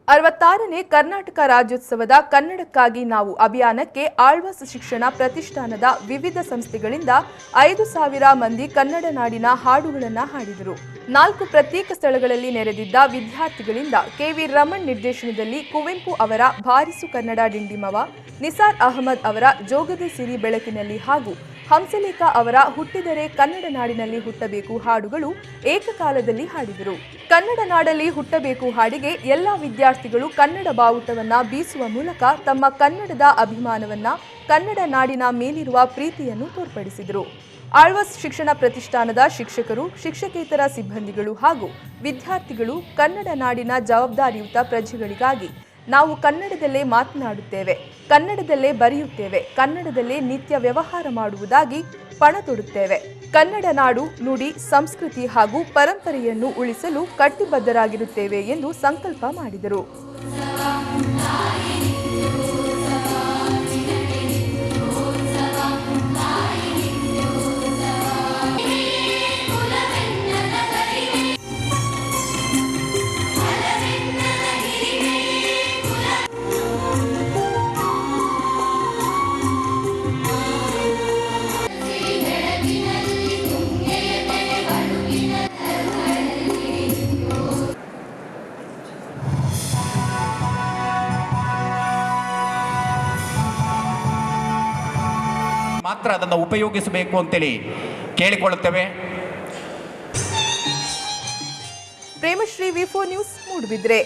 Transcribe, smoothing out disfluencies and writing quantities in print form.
66ನೇ ಕರ್ನಾಟಕ ರಾಜ್ಯೋತ್ಸವದ ಕನ್ನಡಕ್ಕಾಗಿ ನಾವು ಅಭಿಯಾನಕ್ಕೆ ಆಳ್ವಾಸ್ ಶಿಕ್ಷಣ ಪ್ರತಿಷ್ಠಾನದ ವಿವಿಧ ಸಂಸ್ಥೆಗಳಿಂದ 5,000 ಮಂದಿ ಕನ್ನಡ ನಾಡಿನ ಹಾಡುಗಳನ್ನು ಹಾಡಿದರು. 4 ಪ್ರತ್ಯೇಕ ಸ್ಥಳಗಳಲ್ಲಿ ನೆರೆದಿದ್ದ ವಿದ್ಯಾರ್ಥಿಗಳಿಂದ ಕೆವಿ ರಮಣ್ ನಿರ್ದೇಶನದಲ್ಲಿ ಕುವೆಂಪು ಅವರ ಬಾರಿಸು ಕನ್ನಡ ಡಿಂಡಿಮವ, ನಿಸಾರ್ ಅಹಮದ್ ಅವರ ಜೋಗದ ಸಿರಿ ಬೆಳಕಿನಲ್ಲಿ ಹಾಗೂ ಹಂಸಲೇಖ ಅವರ ಹುಟ್ಟಿದರೆ ಕನ್ನಡ ನಾಡಿನಲ್ಲಿ ಹುಟ್ಟಬೇಕು ಹಾಡುಗಳು ಏಕಕಾಲದಲ್ಲಿ ಹಾಡಿದರು. ಕನ್ನಡ ನಾಡಲ್ಲಿ ಹುಟ್ಟಬೇಕು ಹಾಡಿಗೆ ಎಲ್ಲ ವಿದ್ಯಾರ್ಥಿಗಳು ಕನ್ನಡ ಬಾವುಟವನ್ನ ಬೀಸುವ ಮೂಲಕ ತಮ್ಮ ಕನ್ನಡದ ಅಭಿಮಾನವನ್ನ, ಕನ್ನಡ ನಾಡಿನ ಮೇಲಿರುವ ಪ್ರೀತಿಯನ್ನು ತೋರ್ಪಡಿಸಿದರು. ಆಳ್ವಾಸ್ ಶಿಕ್ಷಣ ಪ್ರತಿಷ್ಠಾನದ ಶಿಕ್ಷಕರು, ಶಿಕ್ಷಕೇತರ ಸಿಬ್ಬಂದಿಗಳು ಹಾಗೂ ವಿದ್ಯಾರ್ಥಿಗಳು ಕನ್ನಡ ನಾಡಿನ ಜವಾಬ್ದಾರಿಯುತ ಪ್ರಜೆಗಳಿಗಾಗಿ ನಾವು ಕನ್ನಡದಲ್ಲೇ ಮಾತನಾಡುತ್ತೇವೆ, ಕನ್ನಡದಲ್ಲೇ ಬರೆಯುತ್ತೇವೆ, ಕನ್ನಡದಲ್ಲೇ ನಿತ್ಯ ವ್ಯವಹಾರ ಮಾಡುವುದಾಗಿ ಪಣ ತೊಡುತ್ತೇವೆ. ಕನ್ನಡ ನಾಡು, ನುಡಿ, ಸಂಸ್ಕೃತಿ ಹಾಗೂ ಪರಂಪರೆಯನ್ನು ಉಳಿಸಲು ಕಟ್ಟಿಬದ್ಧರಾಗಿರುತ್ತೇವೆ ಎಂದು ಸಂಕಲ್ಪ ಮಾಡಿದರು. ಮಾತ್ರ ಅದನ್ನು ಉಪಯೋಗಿಸಬೇಕು ಅಂತೇಳಿ ಕೇಳಿಕೊಳ್ಳುತ್ತೇವೆ. ಪ್ರೇಮಶ್ರೀ, ವಿ4 ನ್ಯೂಸ್, ಮೂಡುಬಿದ್ರೆ.